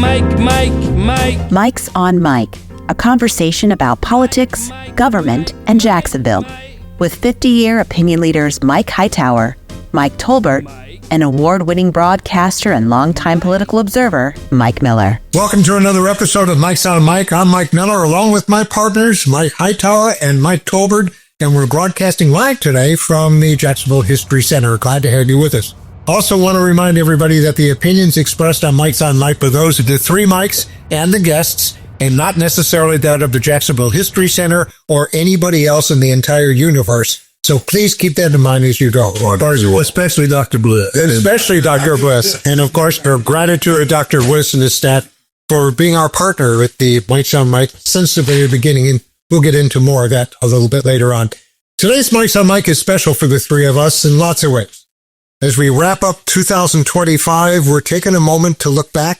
Mike's on Mike, a conversation about politics, government, and Jacksonville, with 50-year opinion leaders Mike Hightower, Mike Tolbert, and award-winning broadcaster and longtime political observer, Mike Miller. Welcome to another episode of Mike's on Mike. I'm Mike Miller, along with my partners, Mike Hightower and Mike Tolbert, and we're broadcasting live today from the Jacksonville History Center. Glad to have you with us. Also want to remind everybody that the opinions expressed on Mike's on Mike are those of the three Mikes and the guests, and not necessarily that of the Jacksonville History Center or anybody else in the entire universe. So please keep that in mind as you go. Especially Dr. Bliss. Especially Dr. Bliss. And of course, our gratitude to Dr. Bliss and his staff for being our partner with the Mike's on Mike since the very beginning. And we'll get into more of that a little bit later on. Today's Mike's on Mike is special for the three of us in lots of ways. As we wrap up 2025, we're taking a moment to look back,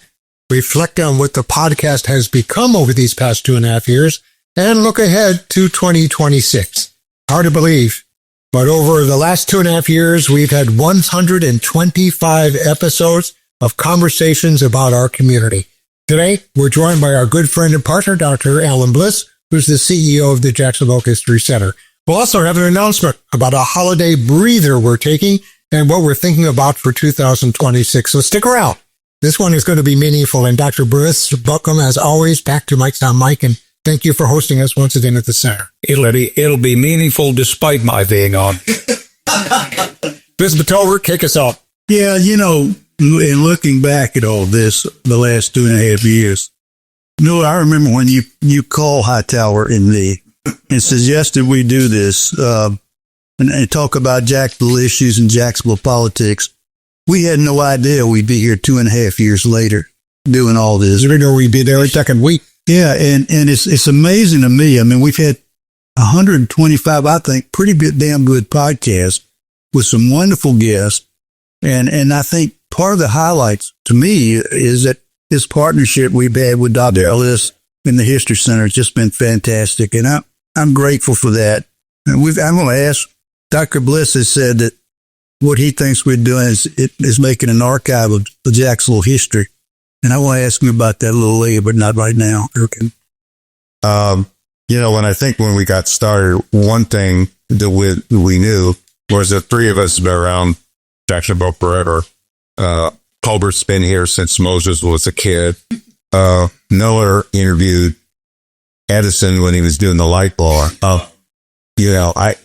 reflect on what the podcast has become over these past 2.5 years, and look ahead to 2026. Hard to believe, but over the last 2.5 years, we've had 125 episodes of conversations about our community. Today, we're joined by our good friend and partner, Dr. Alan Bliss, who's the CEO of the Jacksonville History Center. We'll also have an announcement about a holiday breather we're taking and what we're thinking about for 2026. So stick around. This one is going to be meaningful. And Dr. Bliss, welcome as always back to Mike's on Mike, and thank you for hosting us once again at the center. It'll be meaningful despite my being on. Ms. Batover, kick us off. Yeah, in looking back at all this, the last 2.5 years, I remember when you called Hightower and suggested we do this and talk about Jacksonville issues and Jacksonville politics. We had no idea we'd be here 2.5 years later doing all this. We know we'd be there a second week. Yeah, and it's amazing to me. I mean, we've had 125, I think, pretty damn good podcasts with some wonderful guests. And I think part of the highlights to me is that this partnership we've had with Dr. Bliss in the History Center has just been fantastic. And I'm grateful for that. And I'm going to ask, Dr. Bliss has said that what he thinks we're doing is making an archive of the Jacksonville history. And I want to ask him about that a little later, but not right now. Okay. When we got started, one thing that we knew was that three of us have been around Jacksonville forever. Colbert's been here since Moses was a kid. Miller interviewed Edison when he was doing the light bar.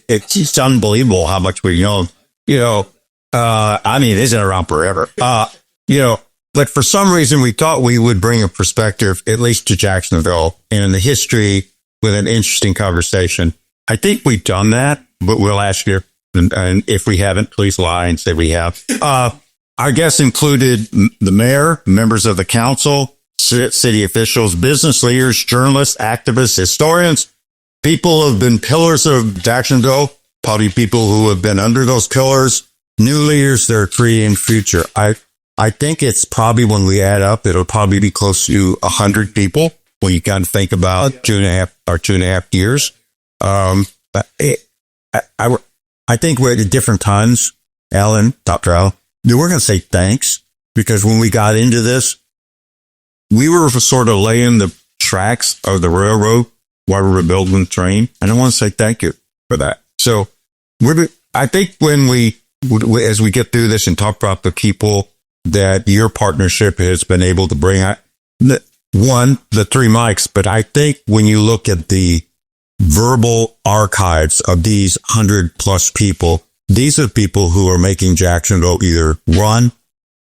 It's just unbelievable how much we know. It's been around forever. But for some reason, we thought we would bring a perspective, at least to Jacksonville, and the history with an interesting conversation. I think we've done that, but we'll ask you. And if we haven't, please lie and say we have. Our guests included the mayor, members of the council, city officials, business leaders, journalists, activists, historians, people who have been pillars of Jacksonville, probably people who have been under those pillars, new leaders that are creating future. I think it's probably, when we add up, it'll probably be close to 100 people when you kind of think about 2.5 years. I think we're at different times, Dr. Allen, that we're going to say thanks, because when we got into this, we were sort of laying the tracks of the railroad while we were building the train. And I want to say thank you for that. So I think as we get through this and talk about the people that your partnership has been able to bring out, the three Mikes, but I think when you look at the verbal archives of these 100+ people, these are people who are making Jacksonville either run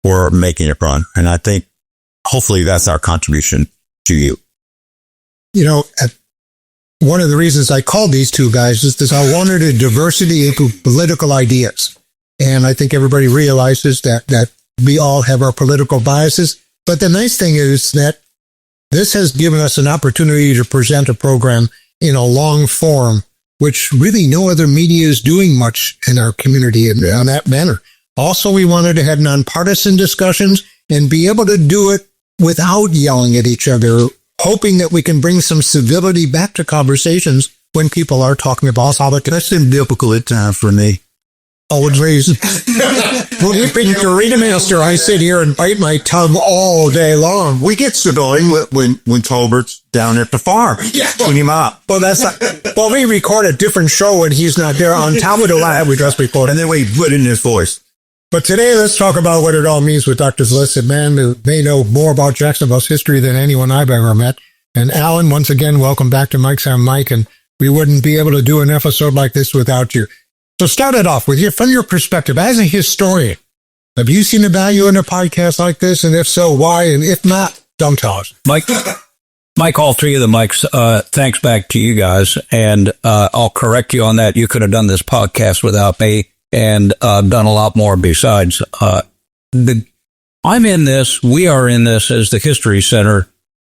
or making it run. And I think hopefully that's our contribution to you. One of the reasons I called these two guys is that I wanted a diversity into political ideas. And I think everybody realizes that we all have our political biases. But the nice thing is that this has given us an opportunity to present a program in a long form, which really no other media is doing much in our community in that manner. Also, we wanted to have nonpartisan discussions and be able to do it without yelling at each other, hoping that we can bring some civility back to conversations when people are talking about politics. That's been difficult at times for me. Always raised. When we being the arena master, I sit here and bite my tongue all day long. We get civilian when Tolbert's down at the farm. Yeah. Clean him up. Well, well, we record a different show when he's not there. On top of the line, we just record. And then we put in his voice. But today, let's talk about what it all means with Dr. Bliss, a man who may know more about Jacksonville's history than anyone I've ever met. And Alan, once again, welcome back to Mike's on Mike. And we wouldn't be able to do an episode like this without you. So start it off with you, from your perspective, as a historian. Have you seen the value in a podcast like this? And if so, why? And if not, don't tell us. Mike, all three of the mics, thanks back to you guys. And I'll correct you on that. You could have done this podcast without me and done a lot more besides. I'm in this, we are in this as the History Center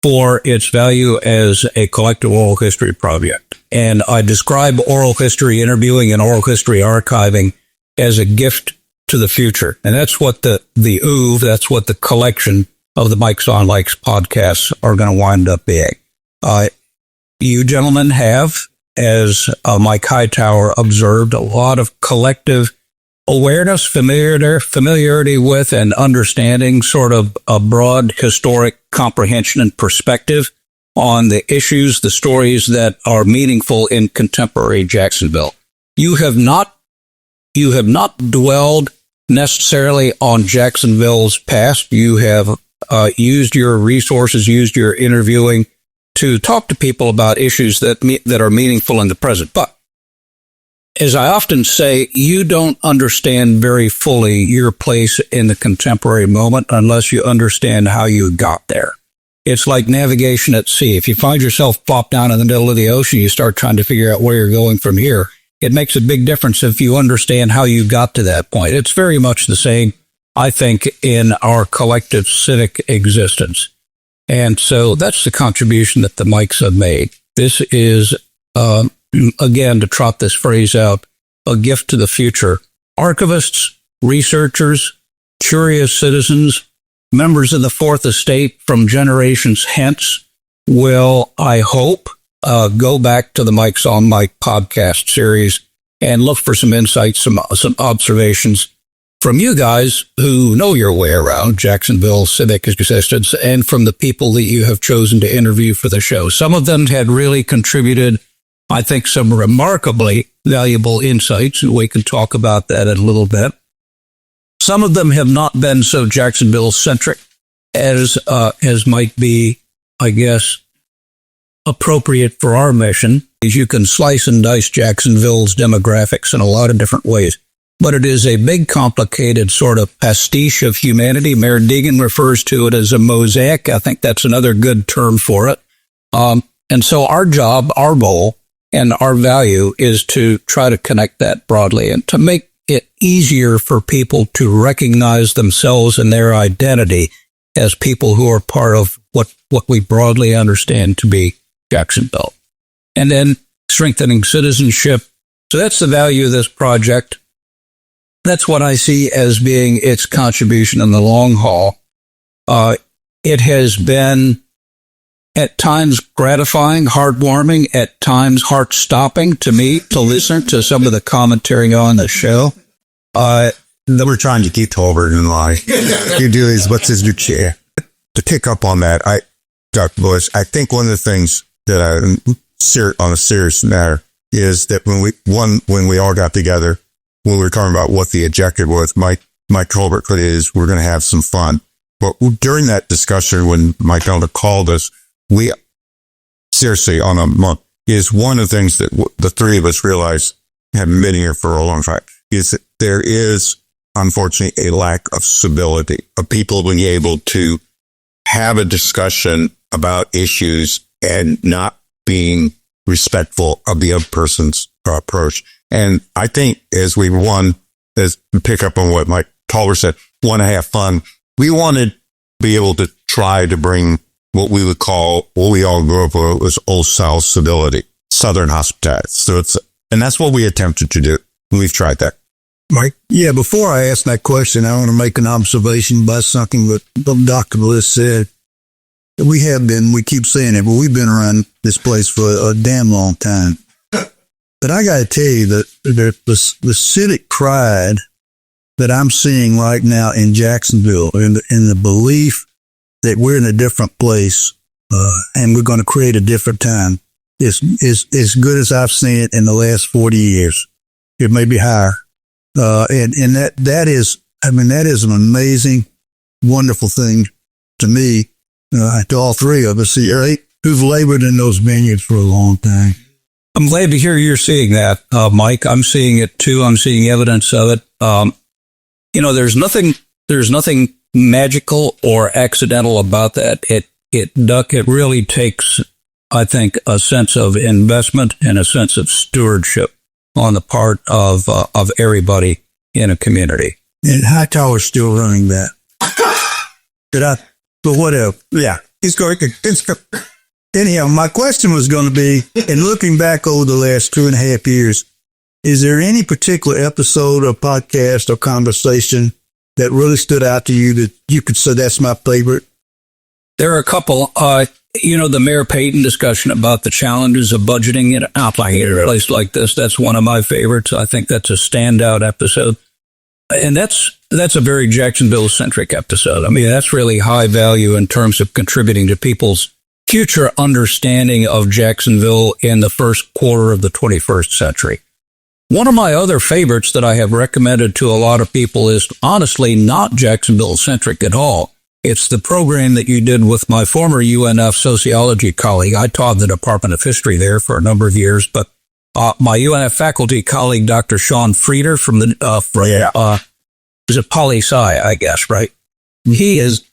for its value as a collective oral history project. And I describe oral history interviewing and oral history archiving as a gift to the future. And that's what the OOV, that's what the collection of the Mike's on Likes podcasts are going to wind up being. You gentlemen have, as Mike Hightower observed, a lot of collective awareness, familiarity with, and understanding, sort of a broad historic comprehension and perspective on the issues, the stories that are meaningful in contemporary Jacksonville. You have not dwelled necessarily on Jacksonville's past. You have used your resources, used your interviewing to talk to people about issues that are meaningful in the present. But as I often say, you don't understand very fully your place in the contemporary moment unless you understand how you got there. It's like navigation at sea. If you find yourself plopped down in the middle of the ocean, you start trying to figure out where you're going from here. It makes a big difference if you understand how you got to that point. It's very much the same, I think, in our collective civic existence. And so that's the contribution that the Mikes have made. This is, again, to trot this phrase out, a gift to the future. Archivists, researchers, curious citizens, members of the Fourth Estate from generations hence will, I hope, go back to the Mike's on Mike podcast series and look for some insights, some observations from you guys who know your way around Jacksonville civic existence, and from the people that you have chosen to interview for the show. Some of them had really contributed, I think, some remarkably valuable insights, and we can talk about that in a little bit. Some of them have not been so Jacksonville-centric as might be, I guess, appropriate for our mission. You can slice and dice Jacksonville's demographics in a lot of different ways. But it is a big, complicated sort of pastiche of humanity. Mayor Deegan refers to it as a mosaic. I think that's another good term for it. And so our job, our goal, and our value is to try to connect that broadly and to make it easier for people to recognize themselves and their identity as people who are part of what we broadly understand to be Jacksonville. And then strengthening citizenship. So that's the value of this project. That's what I see as being its contribution in the long haul. It has been at times gratifying, heartwarming, at times heart-stopping to me to listen to some of the commentary on the show. We're trying to keep Tolbert in line. You do is, what's his new chair? To pick up on that, Dr. Bliss, I think one of the things that on a serious matter is that when we all got together, when we were talking about what the objective was, Mike Tolbert put it is, we're going to have some fun. But during that discussion, when Mike Elder called us, we seriously on a month is one of the things that the three of us realized, having been here for a long time, is that there is unfortunately a lack of civility of people being able to have a discussion about issues and not being respectful of the other person's approach. And I think as pick up on what Mike Tolbert said, want to have fun. We wanted to be able to try to bring what we would call, what we all grew up with, was old South civility, Southern hospitality. So and that's what we attempted to do. We've tried that. Mike? Yeah, before I ask that question, I want to make an observation by something that Dr. Bliss said. We keep saying it, but we've been around this place for a damn long time. But I got to tell you that the civic pride that I'm seeing right now in Jacksonville, and the belief that we're in a different place, and we're going to create a different time, is as good as I've seen it in the last 40 years. It may be higher. And that is an amazing, wonderful thing to me, to all three of us here, who've labored in those vineyards for a long time. I'm glad to hear you're seeing that, Mike. I'm seeing it too. I'm seeing evidence of it. There's nothing magical or accidental about that. It really takes, I think, a sense of investment and a sense of stewardship on the part of everybody in a community. And Hightower's still running that. But whatever. Yeah, he's going. Anyhow, my question was going to be, in looking back over the last 2.5 years, is there any particular episode or podcast or conversation that really stood out to you that you could say that's my favorite? There are a couple. The Mayor Payton discussion about the challenges of budgeting in an outlying place like this. That's one of my favorites. I think that's a standout episode. And that's a very Jacksonville-centric episode. I mean, that's really high value in terms of contributing to people's future understanding of Jacksonville in the first quarter of the 21st century. One of my other favorites that I have recommended to a lot of people is honestly not Jacksonville-centric at all. It's the program that you did with my former UNF sociology colleague. I taught the Department of History there for a number of years, but my UNF faculty colleague, Dr. Sean Frieder from was it poli-sci, I guess, right? He is,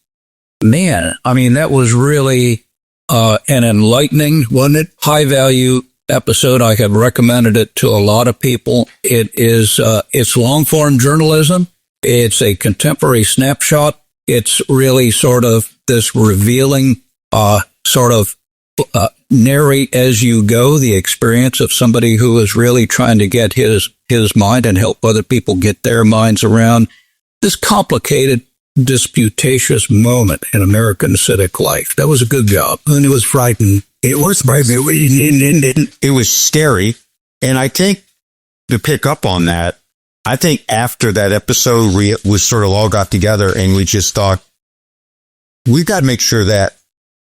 man, I mean, that was really an enlightening, wasn't it? High value episode. I have recommended it to a lot of people. It's long form journalism. It's a contemporary snapshot. It's really sort of this revealing, narrate as you go the experience of somebody who is really trying to get his mind and help other people get their minds around this complicated, disputatious moment in American civic life. That was a good job. And it was frightening. It was frightening. It was scary. And I think to pick up on that, I think after that episode, we sort of all got together and we just thought, we've got to make sure that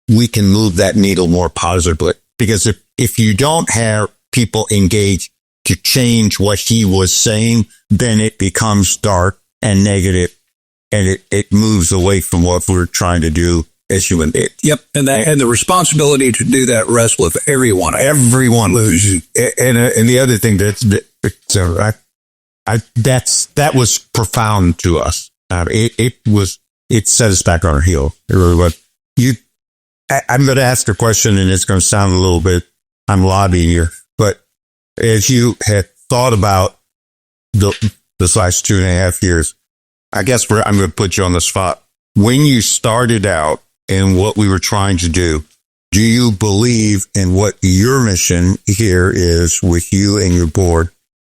we can move that needle more positively. Because if you don't have people engaged to change what he was saying, then it becomes dark and negative, and it moves away from what we're trying to do as human beings. Yep, and the responsibility to do that rests with everyone. Everyone loses. And the other thing that was profound to us. It set us back on our heel. It really was. I'm going to ask a question, and it's going to sound a little bit, I'm lobbying here, but as you had thought about this last 2.5 years, I guess I'm going to put you on the spot. When you started out and what we were trying to do you believe in what your mission here is with you and your board?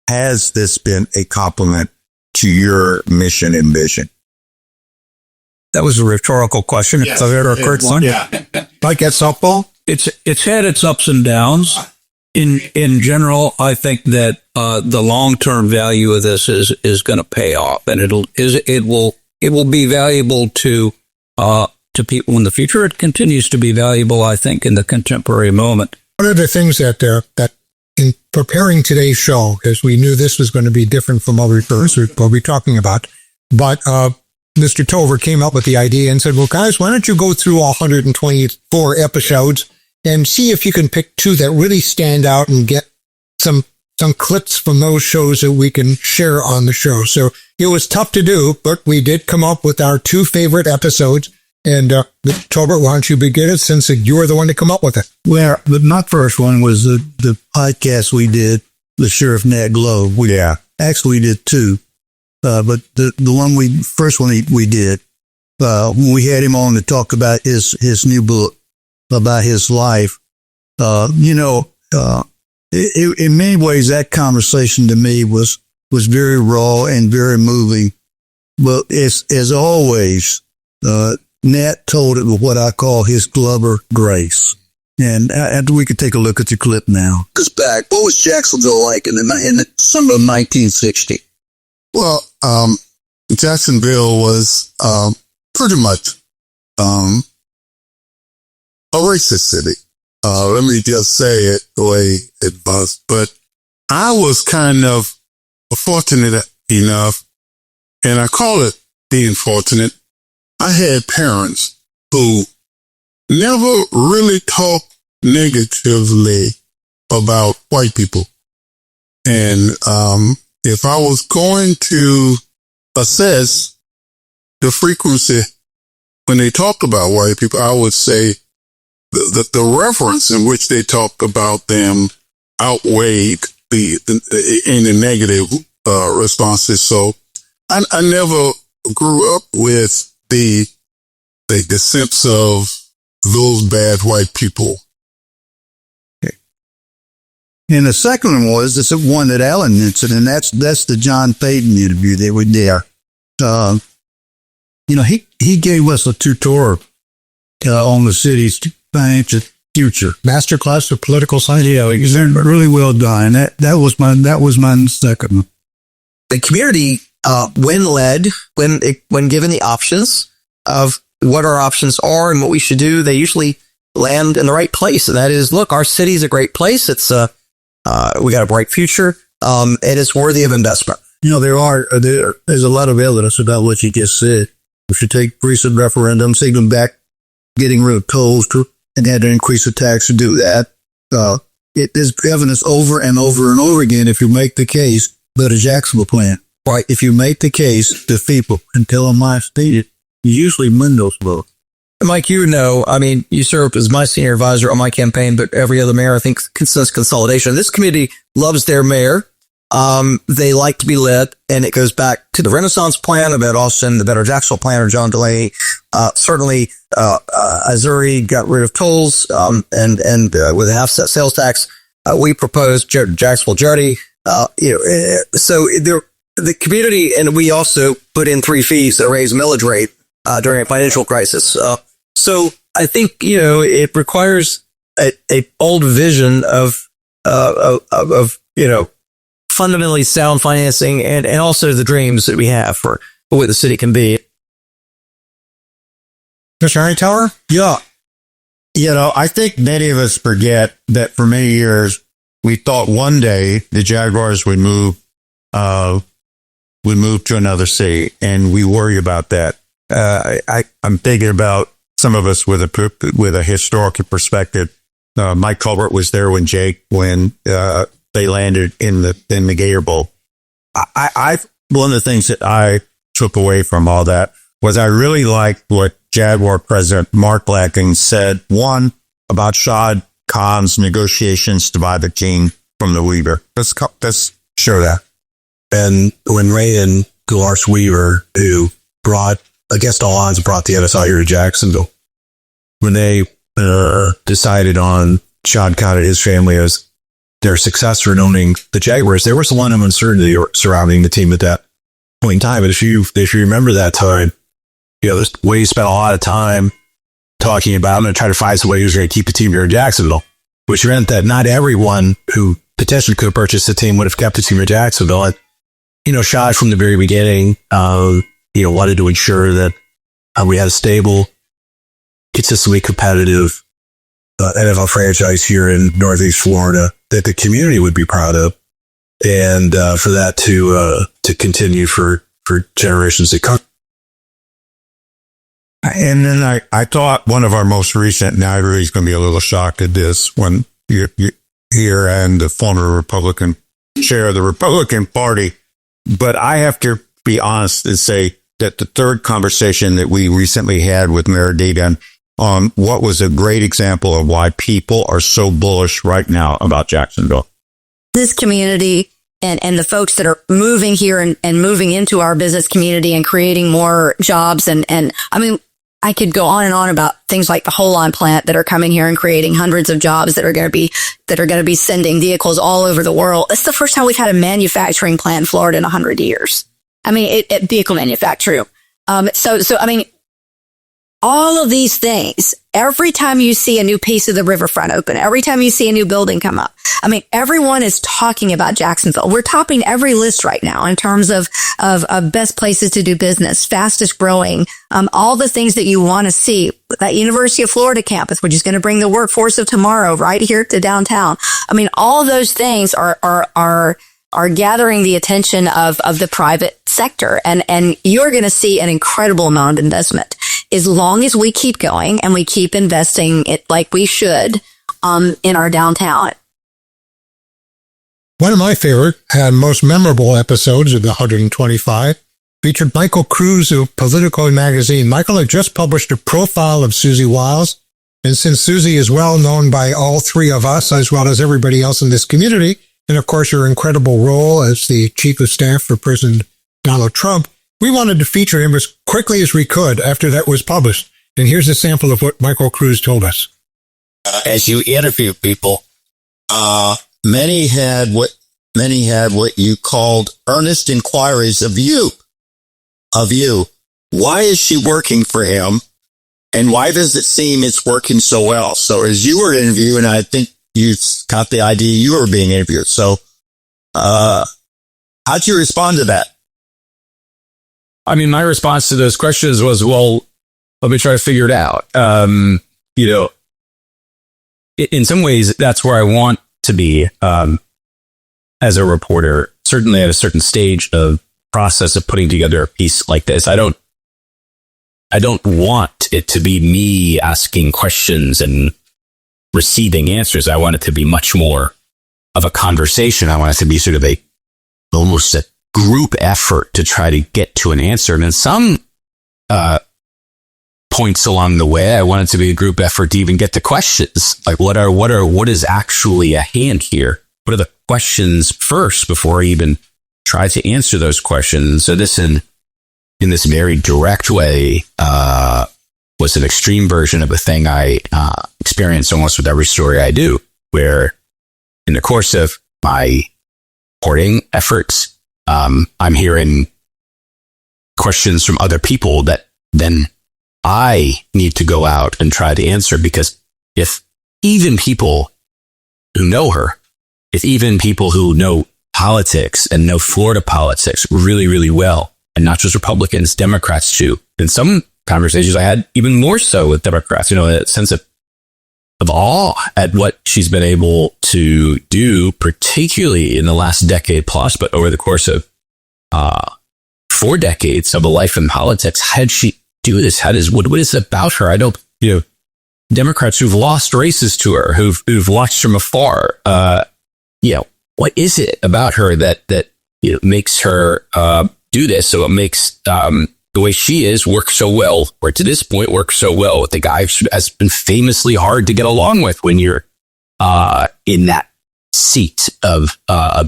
Has this been a compliment to your mission and vision? That was a rhetorical question. Yes, it's a very quick one. Yeah. Like at softball? It's had its ups and downs. In general, I think that the long-term value of this is going to pay off, and it will be valuable to people in the future. It continues to be valuable, I think, in the contemporary moment. One of the things that in preparing today's show, because we knew this was going to be different from what we're talking about, but Mr. Tover came up with the idea and said, well, guys, why don't you go through all 124 episodes and see if you can pick two that really stand out and get some clips from those shows that we can share on the show. So it was tough to do, but we did come up with our two favorite episodes. And Tolbert, why don't you begin it, since you were the one to come up with it? Well, but my first one was the podcast we did, the Sheriff Nat Globe. Actually, we did two. But the first one we did, when we had him on to talk about his new book, about his life, in many ways, that conversation to me was very raw and very moving. But as always, Nat told it with what I call his Glover grace. And after we could take a look at your clip now. Goes back. What was Jacksonville like in the summer of 1960? Well, Jacksonville was pretty much a racist city. Let me just say it the way it was. But I was kind of fortunate enough, and I call it being fortunate. I had parents who never really talked negatively about white people. And if I was going to assess the frequency when they talked about white people, I would say that the reference in which they talked about them outweighed any negative responses. So I never grew up with the sense of those bad white people. And the second one was this one that Alan mentioned, and that's the John Payton interview that we did. He gave us a tutorial on the city's financial future. Masterclass of political science. Yeah, really well done. That was my second one. The community, when given the options of what our options are and what we should do, they usually land in the right place. And that is, look, our city's a great place. It's we got a bright future. It is worthy of investment. There's a lot of evidence about what you just said. We should take recent referendums, even back getting rid of tolls and had to increase the tax to do that. There's evidence over and over and over again. If you make the case, but a Jacksonville plan. Right. If you make the case to people and tell them I stated, you usually win those votes. Mike, you served as my senior advisor on my campaign, but every other mayor, I think, says consolidation. This committee loves their mayor. They like to be led, and it goes back to the Renaissance plan of Ed Austin, the Better Jacksonville plan of John Delaney. Certainly, Azuri got rid of tolls, and with a half-set sales tax, we proposed Jacksonville Jetty. So the community, and we also put in 3 fees that raise millage rate during a financial crisis. So I think it requires a bold vision of fundamentally sound financing and also the dreams that we have for what the city can be. Mr. Hightower? Yeah. I think many of us forget that for many years we thought one day the Jaguars would move to another city, and we worry about that. I'm thinking about some of us with a historical perspective. Mike Colbert was there when they landed in the Gator Bowl. One of the things that I took away from all that was I really liked what Jaguar President Mark Lackings said, one, about Shad Khan's negotiations to buy the team from the Weaver. Let's show that. And when Ray and Gulars Weaver, who against all odds, brought the NSI here to Jacksonville, when they decided on Shad Khan and his family as their successor in owning the Jaguars, there was a lot of uncertainty surrounding the team at that point in time. And if you remember that time, Wade spent a lot of time talking about, I'm going to try to find some way who's going to keep the team here in Jacksonville, which meant that not everyone who potentially could have purchased the team would have kept the team in Jacksonville. And, Shad from the very beginning, wanted to ensure that we had a stable, consistently competitive NFL franchise here in Northeast Florida that the community would be proud of, and for that to continue for generations to come. And then I thought one of our most recent, now everybody's going to be a little shocked at this, when you here and the former Republican chair of the Republican Party, but I have to be honest and say that the third conversation that we recently had with Mayor Deegan on what was a great example of why people are so bullish right now about Jacksonville. This community and the folks that are moving here and moving into our business community and creating more jobs. And I mean, I could go on and on about things like the Whole Line plant that are coming here and creating hundreds of jobs that are going to be sending vehicles all over the world. It's the first time we've had a manufacturing plant in Florida in 100 years. I mean, vehicle manufacturing. So I mean, all of these things, every time you see a new piece of the riverfront open, every time you see a new building come up, I mean, everyone is talking about Jacksonville. We're topping every list right now in terms of best places to do business, fastest growing, all the things that you want to see. That University of Florida campus, which is going to bring the workforce of tomorrow right here to downtown. I mean, all those things are gathering the attention of the private sector. And you're going to see an incredible amount of investment as long as we keep going and we keep investing it like we should in our downtown. One of my favorite and most memorable episodes of the 125 featured Michael Cruz of Politico magazine. Michael had just published a profile of Susie Wiles, and since Susie is well known by all three of us, as well as everybody else in this community, and of course her incredible role as the chief of staff for President Donald Trump, we wanted to feature him as quickly as we could after that was published. And here's a sample of what Michael Cruz told us. As you interview people, many had what you called earnest inquiries of you. Why is she working for him? And why does it seem it's working so well? So as you were interviewing, I think you got the idea you were being interviewed. So, how'd you respond to that? I mean, my response to those questions was, well, let me try to figure it out. You know, in some ways, that's where I want to be as a reporter, certainly at a certain stage of process of putting together a piece like this. I don't want it to be me asking questions and receiving answers. I want it to be much more of a conversation. I want it to be sort of almost a group effort to try to get to an answer. And in some points along the way, I want it to be a group effort to even get to questions. Like what is actually at hand here? What are the questions first before I even try to answer those questions? So this in this very direct way was an extreme version of a thing I experience almost with every story I do, where in the course of my reporting efforts, I'm hearing questions from other people that then I need to go out and try to answer, because if even people who know her, if even people who know politics and know Florida politics really, really well, and not just Republicans, Democrats too, in some conversations I had even more so with Democrats, you know, a sense of awe at what she's been able to do, particularly in the last decade plus, but over the course of 4 decades of a life in politics. How'd she do this? What is it about her? I don't, you know, Democrats who've lost races to her, who've watched from afar, you know, what is it about her that you know, makes her do this? So it makes the way she is work so well, or to this point works so well with the guy who has been famously hard to get along with when you're in that seat of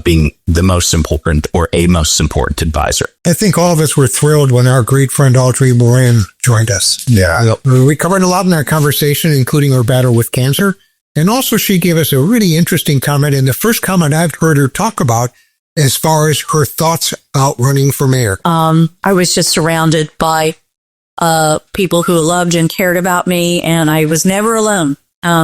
being the most important or a most important advisor. I think all of us were thrilled when our great friend Audrey Moran joined us. Yeah, we covered a lot in our conversation, including her battle with cancer. And also she gave us a really interesting comment, and the first comment I've heard her talk about as far as her thoughts about running for mayor. I was just surrounded by people who loved and cared about me, and I was never alone.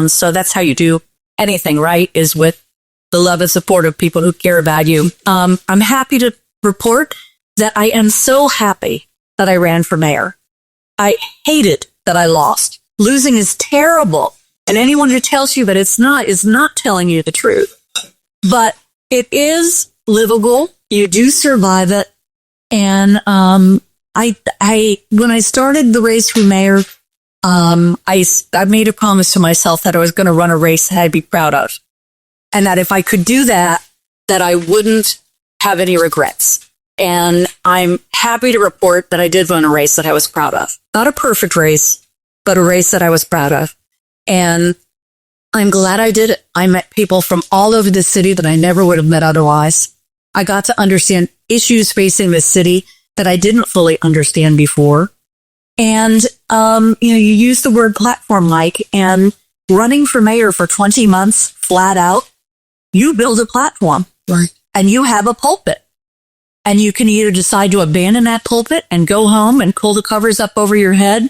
So that's how you do anything, right? Is with the love and support of people who care about you. I'm happy to report that I am so happy that I ran for mayor. I hated that I lost. Losing is terrible. And anyone who tells you that it's not is not telling you the truth. But it is livable. You do survive it. And I when I started the race for mayor, I made a promise to myself that I was going to run a race that I'd be proud of. And that if I could do that, that I wouldn't have any regrets. And I'm happy to report that I did run a race that I was proud of. Not a perfect race, but a race that I was proud of. And I'm glad I did it. I met people from all over the city that I never would have met otherwise. I got to understand issues facing the city that I didn't fully understand before. And, you use the word platform, Mike, and running for mayor for 20 months flat out, you build a platform. Right. And you have a pulpit. And you can either decide to abandon that pulpit and go home and pull the covers up over your head